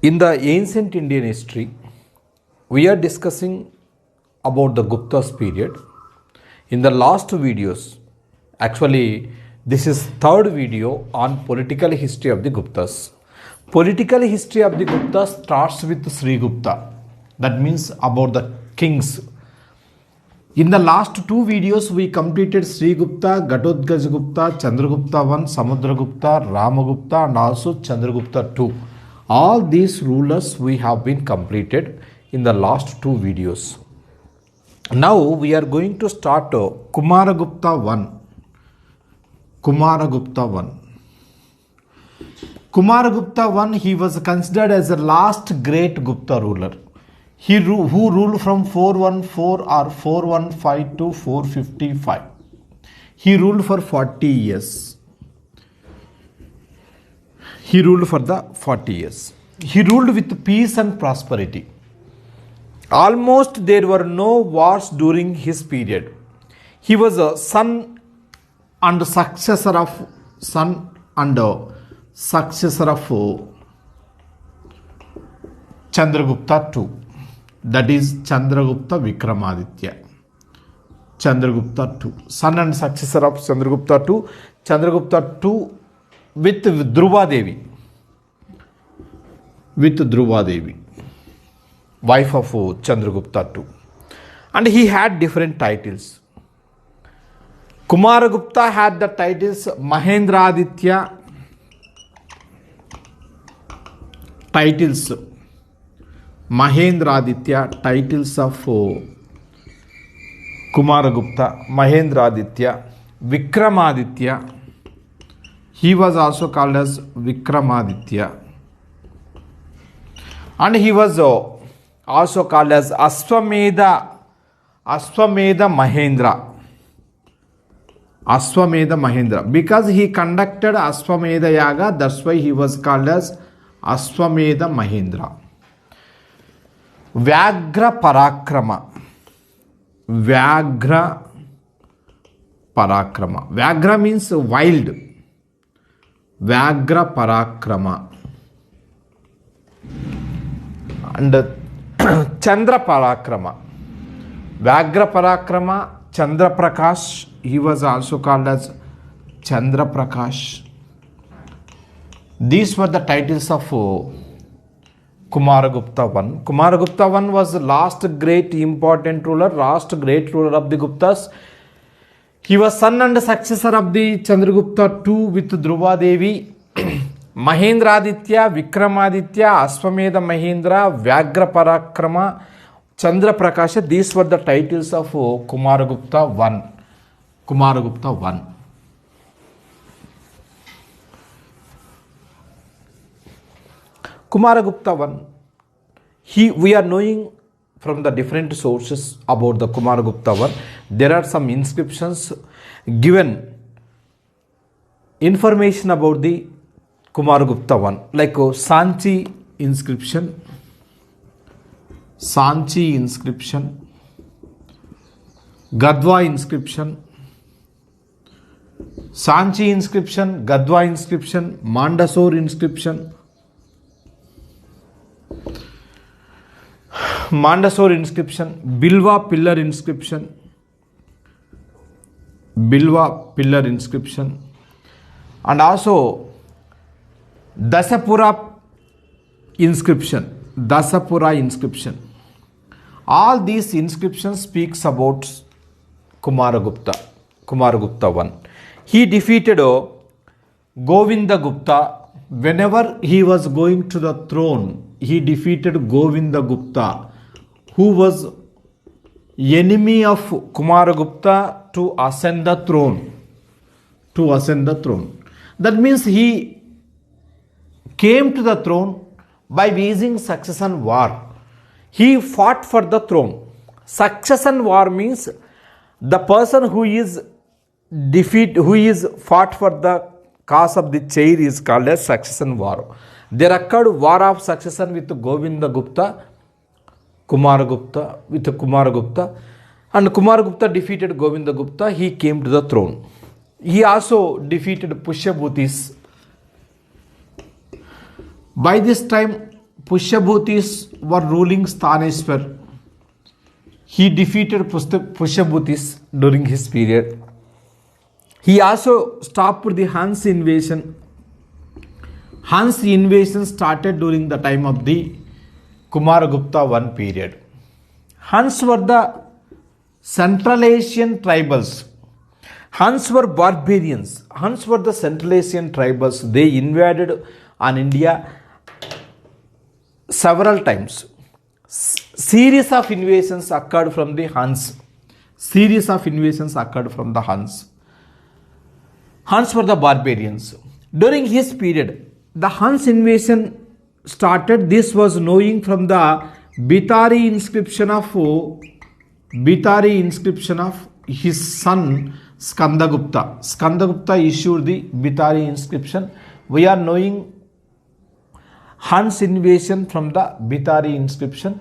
In the ancient Indian history, we are discussing about the Gupta's period. In the last videos, actually this is third video on political history of the Guptas. Political history of the Guptas starts with Sri Gupta. That means about the kings. In the last two videos, we completed Sri Gupta, Ghatotkacha Gupta, Chandragupta I, Samudragupta, Ramagupta and also Chandragupta II. All these rulers we have been completed in the last two videos. Now we are going to start Kumaragupta I. Kumaragupta I, he was considered as the last great Gupta ruler. Who ruled from 414 or 415 to 455. He ruled for 40 years. He ruled with peace and prosperity. Almost there were no wars during his period. He was a son and successor of Chandragupta II. That is Chandragupta Vikramaditya. Chandragupta II. Son and successor of Chandragupta II. Chandragupta II with Dhruva Devi. Wife of Chandragupta II. And he had different titles. Kumaragupta had the titles Mahendraditya. Titles of Kumaragupta, Mahendraditya, Vikramaditya. He was also called as Vikramaditya. And he was also called as Ashwamedha Mahendra. Because he conducted Ashwamedha Yaga, that's why he was called as Ashwamedha Mahendra. Vyagra Parakrama. Vyagra means wild. Vyagra Parakrama. And Chandra Parakrama. Vyagra Parakrama, Chandra Prakash. He was also called as Chandra Prakash. These were the titles of Kumaragupta I. Kumaragupta I was the last great important ruler, last great ruler of the Guptas. He was son and successor of the Chandragupta II with Dhruva Devi. Mahendraditya, Vikramaditya, Ashwamedha Mahendra, Vyagra Parakrama, Chandra Prakasha. These were the titles of Kumaragupta I. Kumaragupta I. We are knowing from the different sources about the Kumaragupta I. There are some inscriptions given information about the Kumaragupta I, like Sanchi inscription, Gadwa inscription, Sanchi inscription, Gadwa inscription, Mandasore inscription, Bilwa pillar inscription, and also Dasapura inscription. All these inscriptions speaks about Kumaragupta I. He defeated Govinda Gupta. Whenever he was going to the throne, he defeated Govinda Gupta, who was enemy of Kumaragupta to ascend the throne. That means he came to the throne by waging succession war. He fought for the throne. Succession war means the person who is fought for the cause of the chair is called as succession war. There occurred war of succession with Govinda Gupta, Kumaragupta, and Kumaragupta defeated Govinda Gupta. He came to the throne. He also defeated Pushyabhutis. By this time, Pushyabhutis were ruling Staneshwar. He defeated Pushyabhutis during his period. He also stopped the Hans invasion. Hans invasion started during the time of the Kumaragupta I period. Hans were the Central Asian tribals. Hans were barbarians. Hans were the Central Asian tribals. They invaded on India several times. Series of invasions occurred from the Hans. Series of invasions occurred from the Hans. Hans were the barbarians. During his period, the Hans invasion started. This was knowing from the Bitari inscription of his son Skandagupta. Skandagupta issued the Bitari inscription. We are knowing Hans invasion from the Bitari inscription.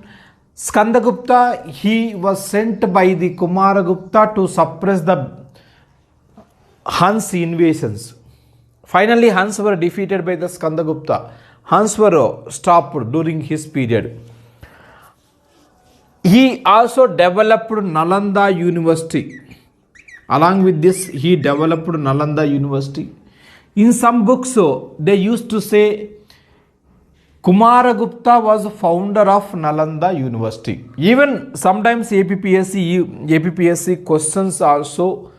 Skandagupta, he was sent by the Kumaragupta to suppress the Hans invasions. Finally, Hans were defeated by the Skandagupta. Hans were stopped during his period. He also developed Nalanda University. Along with this, he developed Nalanda University. In some books, they used to say Kumaragupta was founder of Nalanda University. Even sometimes APPSC questions also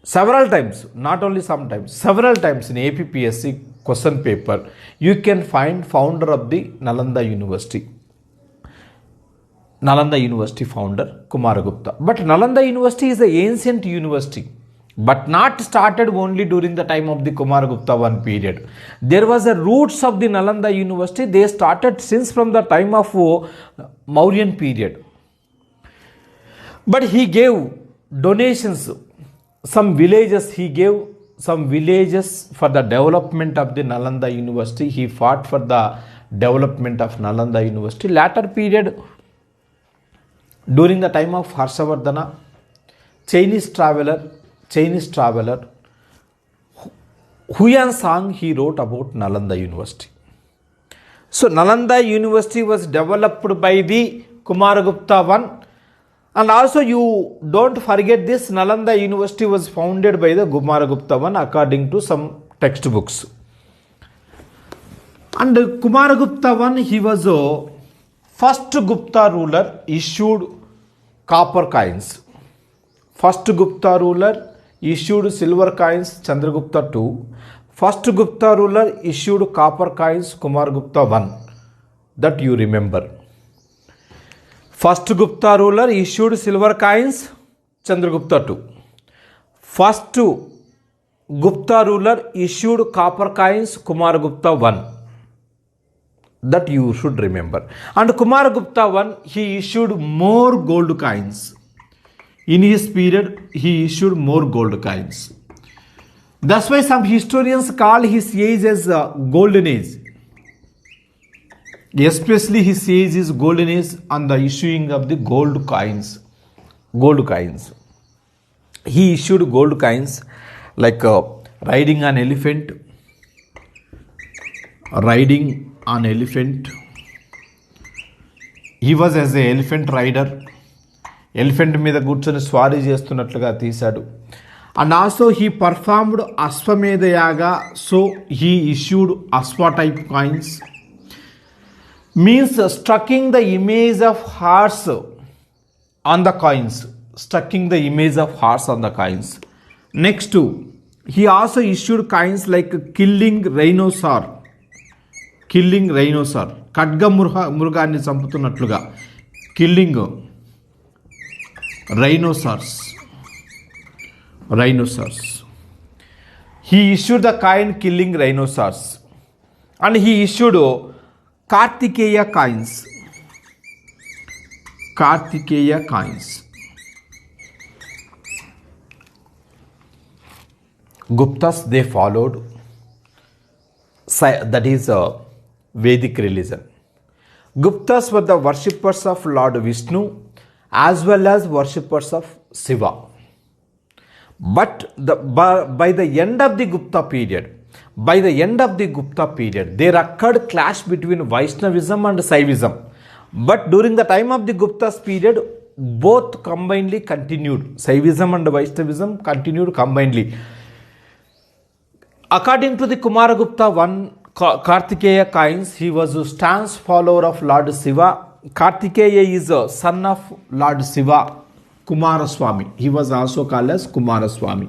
several times, not only sometimes, several times in APPSC question paper, you can find founder of the Nalanda University. Nalanda University founder Kumaragupta. But Nalanda University is an ancient university, but not started only during the time of the Kumaragupta I period. There was a roots of the Nalanda University. They started since from the time of Mauryan period. But he gave donations, some villages, he gave some villages for the development of the Nalanda University. He fought for the development of Nalanda University. Latter period, during the time of Harshavardhana, Chinese traveler Huyan Sang, he wrote about Nalanda University. So Nalanda University was developed by the Kumaragupta I, and also you don't forget this, Nalanda University was founded by the Kumaragupta I according to some textbooks. And Kumaragupta I, he was a first Gupta ruler, issued copper coins. First Gupta ruler issued silver coins, Chandragupta II. First Gupta ruler issued copper coins, Kumaragupta I. That you remember. First Gupta ruler issued silver coins, Chandragupta II. First Gupta ruler issued copper coins, Kumaragupta I. That you should remember. And Kumaragupta I, he issued more gold coins. In his period, he issued more gold coins. That's why some historians call his age as golden age. Especially his age is golden age on the issuing of the gold coins. Gold coins. He issued gold coins like riding an elephant. Riding an elephant. He was as an elephant rider. Elephant మీద కూర్చొని స్వారీ చేస్తున్నట్లుగా తీశాడు. And also he performed Ashvamedha yaga, so he issued Ashva type coins. Means striking the image of horse on the coins. Striking the image of horse on the coins. Next he also issued coins like killing rhinoceros. Killing rhinoceros, ఖడ్గ మృగాన్ని చంపుతున్నట్లుగా. Killing rhinoceros. He issued the coin killing rhinoceros, and he issued Kartikeya coins. Guptas, they followed, that is Vedic religion. Guptas were the worshippers of Lord Vishnu as well as worshippers of Shiva. But by the end of the Gupta period, by the end of the Gupta period, there occurred clash between Vaishnavism and Saivism. But during the time of the Gupta's period, both combinedly continued. Saivism and Vaishnavism continued combinedly. According to the Kumaragupta Kartikeya coins, he was a stance follower of Lord Shiva. Kartikeya is a son of Lord Shiva, Kumaraswamy. He was also called as Kumaraswamy.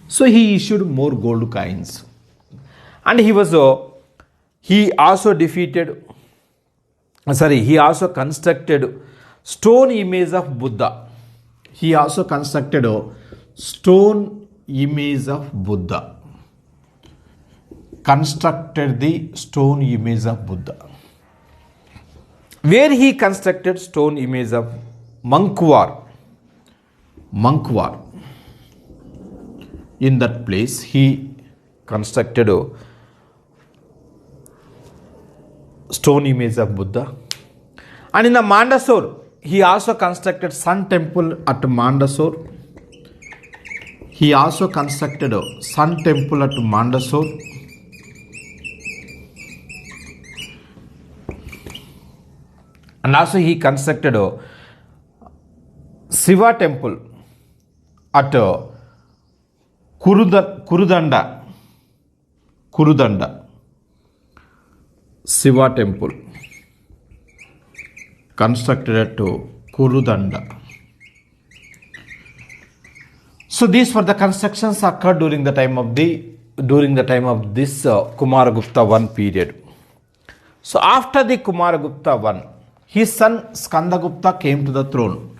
So he issued more gold coins. And he also constructed stone image of Buddha. He also constructed a stone image of Buddha. Constructed the stone image of Buddha. Where he constructed stone image of Mankwar. In that place, he constructed a stone image of Buddha. And in the Mandsaur, he also constructed Sun Temple at Mandsaur. He also constructed a Sun Temple at Mandsaur. And also he constructed a Shiva Temple at Kurudanda. Shiva Temple constructed at Kurudanda. So these were the constructions occurred during the time of this Kumaragupta I period. So after the Kumaragupta I, his son Skandagupta came to the throne.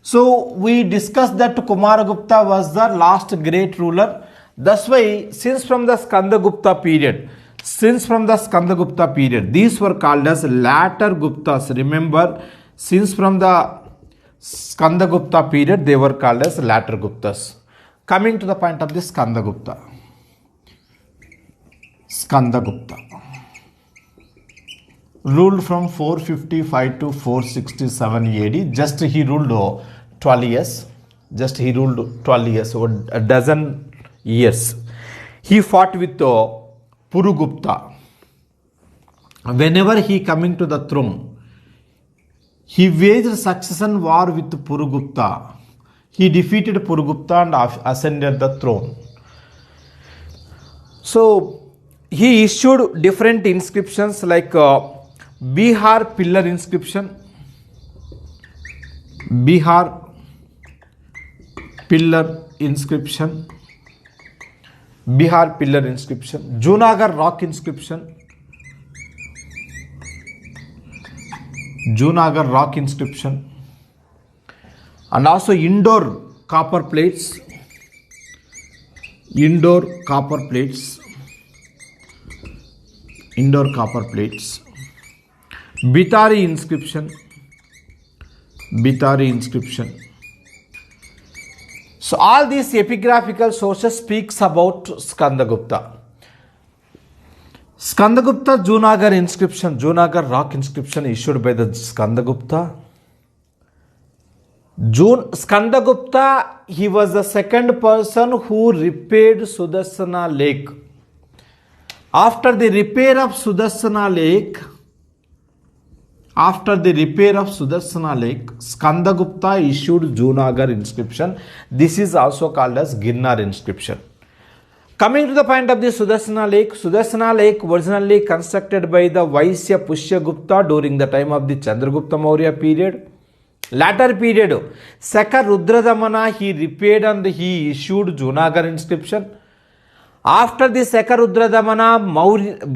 So we discussed that Kumaragupta was the last great ruler. That's why since from the Skandagupta period, these were called as latter Guptas. Remember, since from the Skandagupta period, they were called as latter Guptas. Coming to the point of the Skandagupta. Ruled from 455 to 467 AD. Just he ruled 12 years. Or a dozen years. He fought with Purugupta. Whenever he coming to the throne, he waged succession war with Purugupta. He defeated Purugupta and ascended the throne. So he issued different inscriptions like Bihar pillar inscription, Junagar rock inscription, and also indoor copper plates, Bitari inscription. So all these epigraphical sources speaks about Skandagupta. Junagar rock inscription issued by the Skandagupta. Skandagupta, he was the second person who repaired Sudarsana Lake. After the repair of Sudarsana Lake, Skandagupta issued Junagar inscription. This is also called as Girnar inscription. Coming to the point of the Sudarsana Lake originally constructed by the Vaisya Pushyagupta during the time of the Chandragupta Maurya period. Latter period, Saka Rudradamana he repaired and he issued Junagar inscription. After the Saka Rudradamana,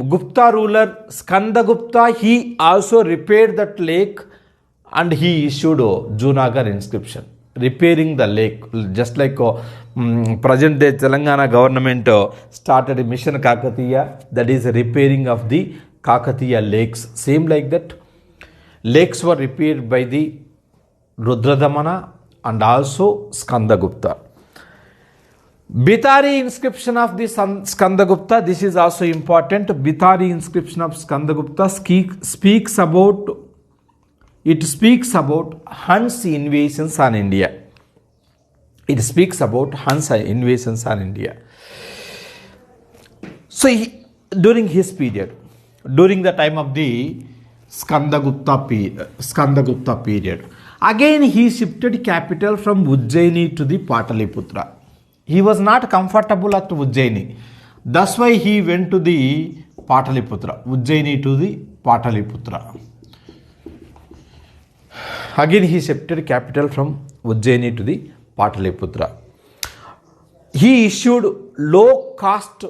Gupta ruler Skandagupta, he also repaired that lake and he issued Junagar inscription, repairing the lake. Just like present day Telangana government started Mission Kakatiya, that is repairing of the Kakatiya lakes. Same like that, lakes were repaired by the Rudradamana and also Skandagupta. Bitari inscription of the Skandagupta, this is also important. Bitari inscription of Skandagupta speaks about Huns invasions on India. So during his period, during the time of the Skandagupta period, again he shifted capital from Ujjaini to the Pataliputra. He was not comfortable at Ujjaini. That's why he went to the Pataliputra. Ujjaini to the Pataliputra. Again he shifted capital from Ujjaini to the Pataliputra. He issued low cost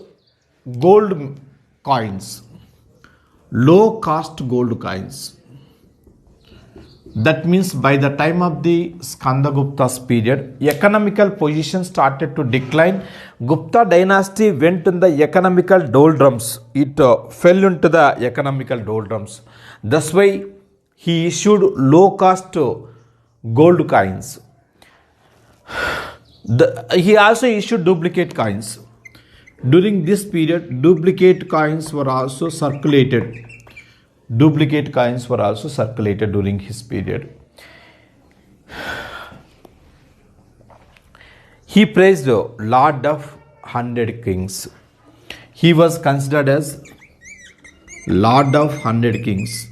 gold coins. Low cost gold coins. That means by the time of the Skandagupta's period, economical position started to decline. Gupta dynasty went in the economical doldrums. It fell into the economical doldrums. That's why he issued low cost gold coins. He also issued duplicate coins. During this period, duplicate coins were also circulated. Duplicate coins were also circulated during his period. He praised the Lord of 100 Kings. He was considered as Lord of 100 Kings.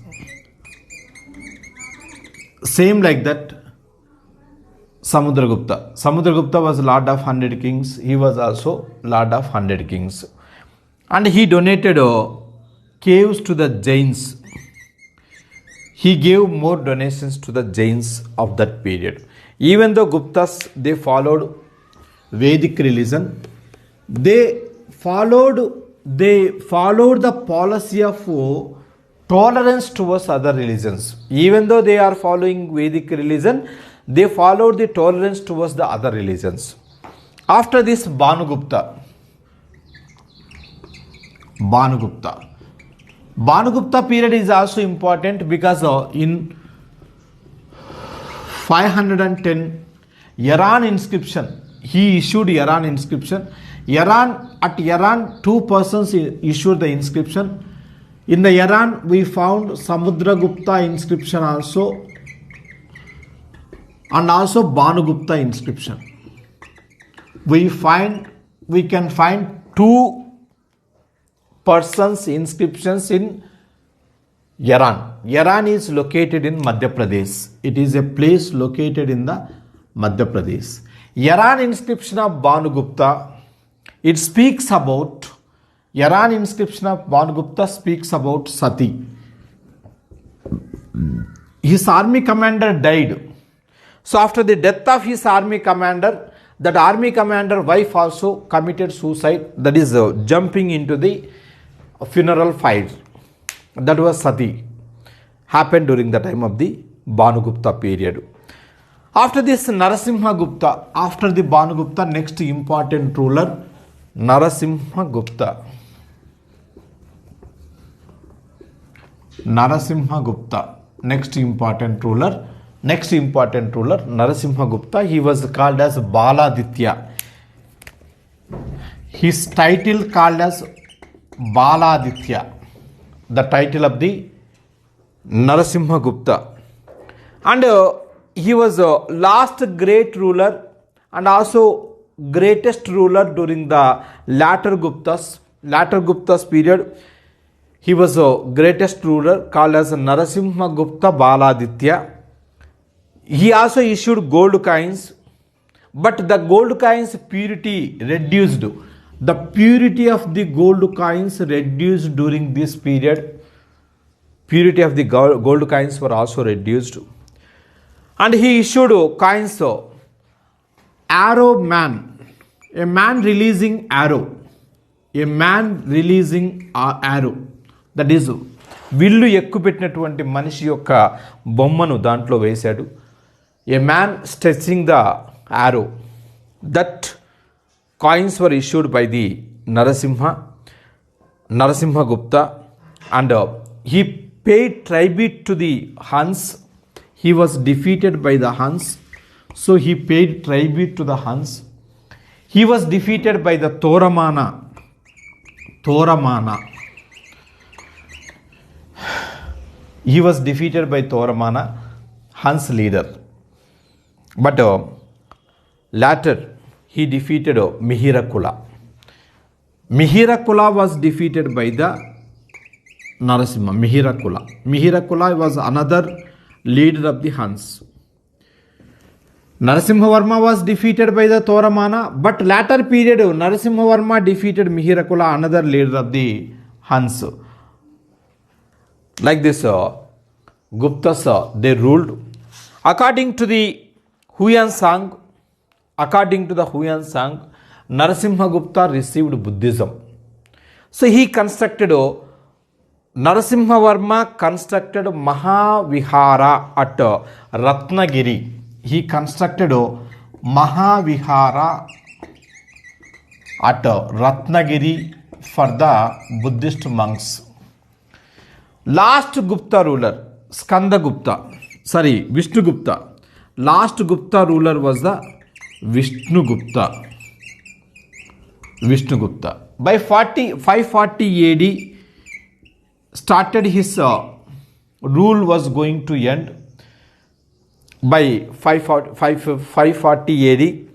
Same like that, Samudragupta. Samudragupta was Lord of 100 Kings. He was also Lord of 100 Kings. And he donated caves to the Jains. He gave more donations to the Jains of that period. Even though Guptas, they followed Vedic religion, they followed the policy of tolerance towards other religions. Even though they are following Vedic religion, they followed the tolerance towards the other religions. After this, Bhanugupta period is also important because in 510 Iran inscription, he issued Iran inscription. At Iran, two persons issued the inscription. In the Iran, we found Samudragupta inscription also, and also Bhanugupta inscription. We can find two persons inscriptions in Iran. Iran is located in Madhya Pradesh. It is a place located in the Madhya Pradesh. Iran inscription of Bhanugupta, it speaks about, Iran inscription of Bhanugupta speaks about Sati. His army commander died. So after the death of his army commander, that army commander wife also committed suicide, that is jumping into the funeral fire. That was Sati. Happened during the time of the Bhanugupta period. After this, Narasimha Gupta. After the Bhanugupta, next important ruler, Narasimha Gupta. Narasimha Gupta. Next important ruler, Narasimha Gupta. He was called as Baladitya. His title called as Baladitya. The title of the Narasimha Gupta. And he was last great ruler and also greatest ruler during the latter Guptas period. He was a greatest ruler called as Narasimha Gupta Baladitya. He also issued gold coins, but the gold coins purity reduced. The purity of the gold coins reduced during this period. Purity of the gold coins were also reduced. And he issued coins, arrow man, a man releasing arrow. A man releasing arrow. That is, విల్లు ఎక్కుపెట్టినటువంటి మనిషి యొక్క బొమ్మను దాంట్లో వేశాడు. A man stretching the arrow. That coins were issued by the Narasimha Gupta, and he paid tribute to the Huns. He was defeated by the Huns, so he paid tribute to the Huns. He was defeated by the Toramana. He was defeated by Toramana, Huns leader. But later he defeated Mihirakula. Mihirakula was defeated by the Narasimha. Mihirakula was another leader of the Huns. Narasimhavarma was defeated by the Toramana, but later period Narasimhavarma defeated Mihirakula, another leader of the Huns. Like this, Guptas, they ruled. According to the Huyan Sang, Narasimha Gupta received Buddhism. So he constructed, Narasimhavarma constructed Mahavihara at Ratnagiri. He constructed Mahavihara at Ratnagiri for the Buddhist monks. Last Gupta ruler, Vishnu Gupta. Last Gupta ruler was the Vishnu Gupta. By 540 AD, started his rule was going to end. By 540 AD,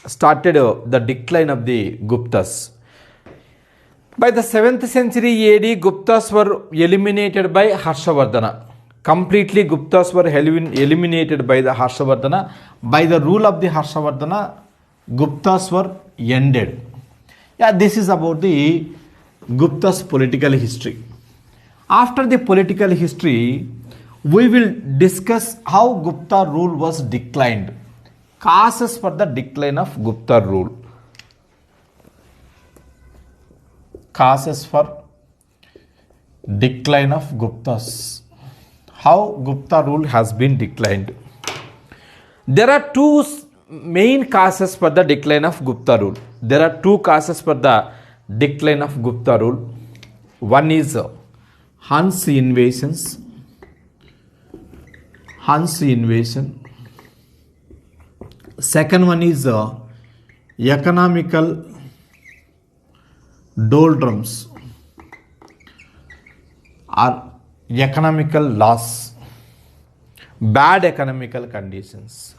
started the decline of the Guptas. By the 7th century AD, Guptas were eliminated by Harshavardhana. Completely Guptas were eliminated by the Harshavardhana. By the rule of the Harshavardhana, Guptas were ended. Yeah, this is about the Guptas political history. After the political history, we will discuss how Gupta rule was declined. Causes for the decline of Gupta rule. Causes for decline of Guptas. How Gupta rule has been declined. There are two main causes for the decline of Gupta rule. There are two causes for the decline of Gupta rule. One is Huns invasion. Second one is economical doldrums or economical loss, bad economical conditions.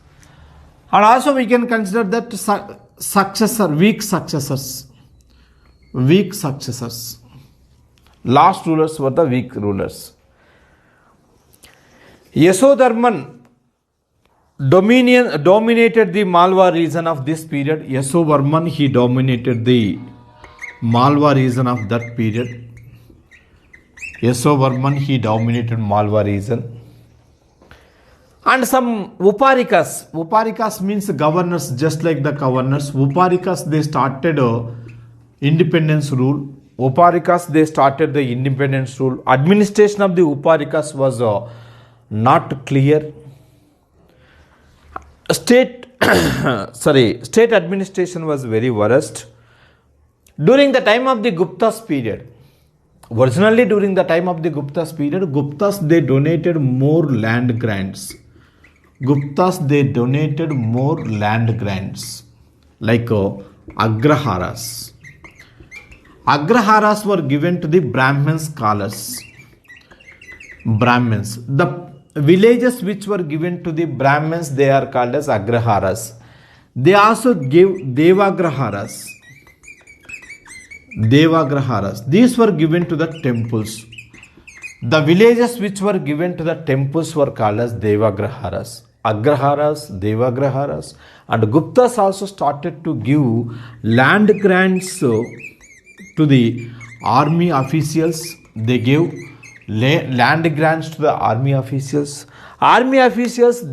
And also we can consider that weak successors. Last rulers were the weak rulers. Yasodharman dominated the Malwa region of this period. Yasovarman, he dominated the Malwa region of that period. Yasovarman, he dominated Malwa region. And some Uparikas means governors, just like the governors. Uparikas, they started independence rule. Administration of the Uparikas was not clear. State administration was very worst. During the time of the Guptas period, Guptas, they donated more land grants. Like Agraharas. Agraharas were given to the Brahmin scholars. The villages which were given to the Brahmins, they are called as Agraharas. They also gave Devagraharas. These were given to the temples. The villages which were given to the temples were called as Devagraharas. Agraharas, Devagraharas, and Guptas also started to give land grants to the army officials. They gave land grants to the army officials.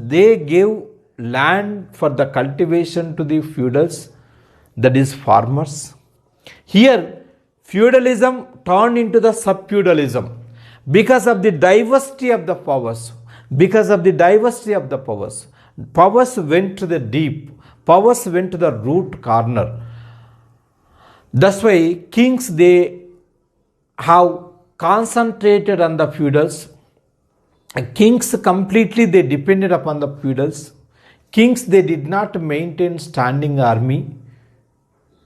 They gave land for the cultivation to the feudals, that is farmers. Here, feudalism turned into the sub-feudalism because of the diversity of the powers. Powers went to the deep. Powers went to the root corner. That's why kings, they have concentrated on the feudals. Kings completely, they depended upon the feudals. Kings, they did not maintain standing army.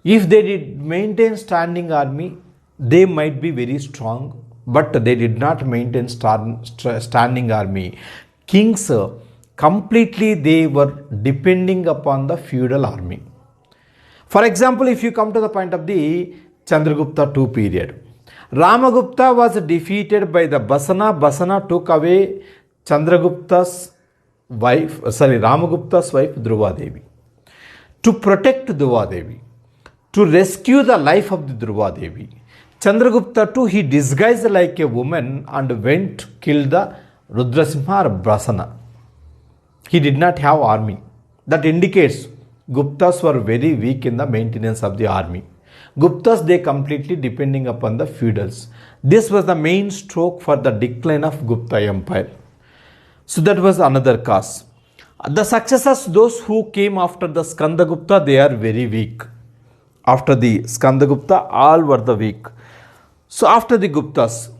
If they did maintain standing army, they might be very strong, but they did not maintain standing army. Kings, completely they were depending upon the feudal army. For example, if you come to the point of the Chandragupta II period. Ramagupta was defeated by the Basana. Basana took away Ramagupta's wife Dhruva Devi. To protect Dhruva Devi, to rescue the life of the Dhruva Devi, Chandragupta II, he disguised like a woman and went to kill the Rudrasimha or Basana. He did not have army. That indicates Guptas were very weak in the maintenance of the army. Guptas, they completely depending upon the feudals. This was the main stroke for the decline of Gupta empire. So that was another cause. The successors, those who came after the Skandagupta, they are very weak. After the Skandagupta, all were the weak. So after the Guptas,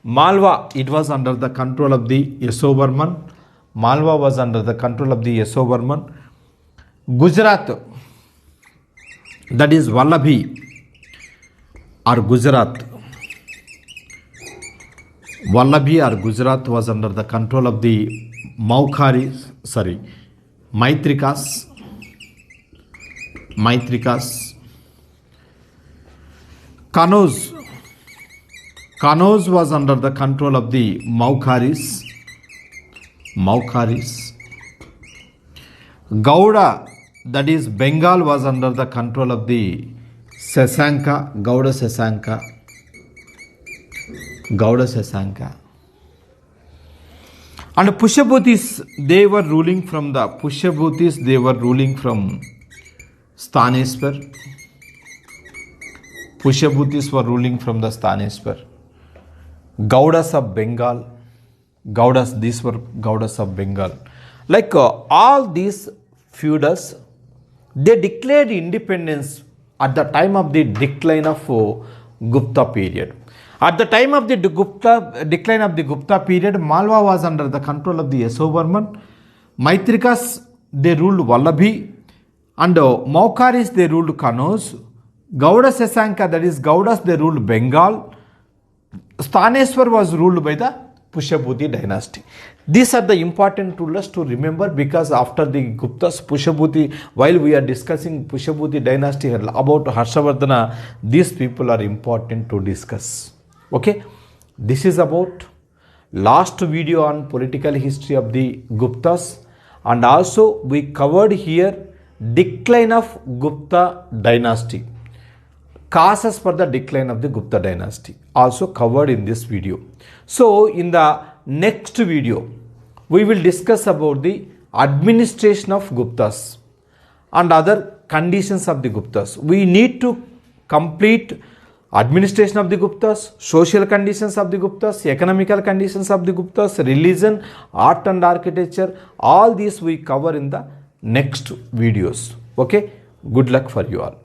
Malwa, it was under the control of the Yashovarman. Malwa was under the control of the Yashovarman. Gujarat, that is Vallabhi or Gujarat. Vallabhi or Gujarat was under the control of the Maitrikas. Kanauj was under the control of the Maukharis. Gauda, that is Bengal, was under the control of the Gauda Sasanka. And Pushyabhutis, they were ruling from Staneshwar. Pushyabhutis were ruling from the Staneshwar. Gaudas of Bengal. These were Gaudas of Bengal. Like all these feudals, they declared independence at the time of the decline of Gupta period. At the time of the decline of the Gupta period, Malwa was under the control of the Yashovarman. Maitrikas, they ruled Vallabhi, and Maukharis, they ruled Kanauj. Gauda Sasanka, that is Gaudas, they ruled Bengal. Staneshwar was ruled by the Pushyabhuti dynasty. These are the important rulers to remember, because after the Guptas, Pushyabhuti, while we are discussing Pushyabhuti dynasty about Harshavardhana, these people are important to discuss. Okay, this is about last video on political history of the Guptas, and also we covered here decline of Gupta dynasty. Causes for the decline of the Gupta dynasty also covered in this video. So in the next video, we will discuss about the administration of Guptas and other conditions of the Guptas. We need to complete administration of the Guptas, social conditions of the Guptas, economical conditions of the Guptas, religion, art and architecture. All these we cover in the next videos. Okay, good luck for you all.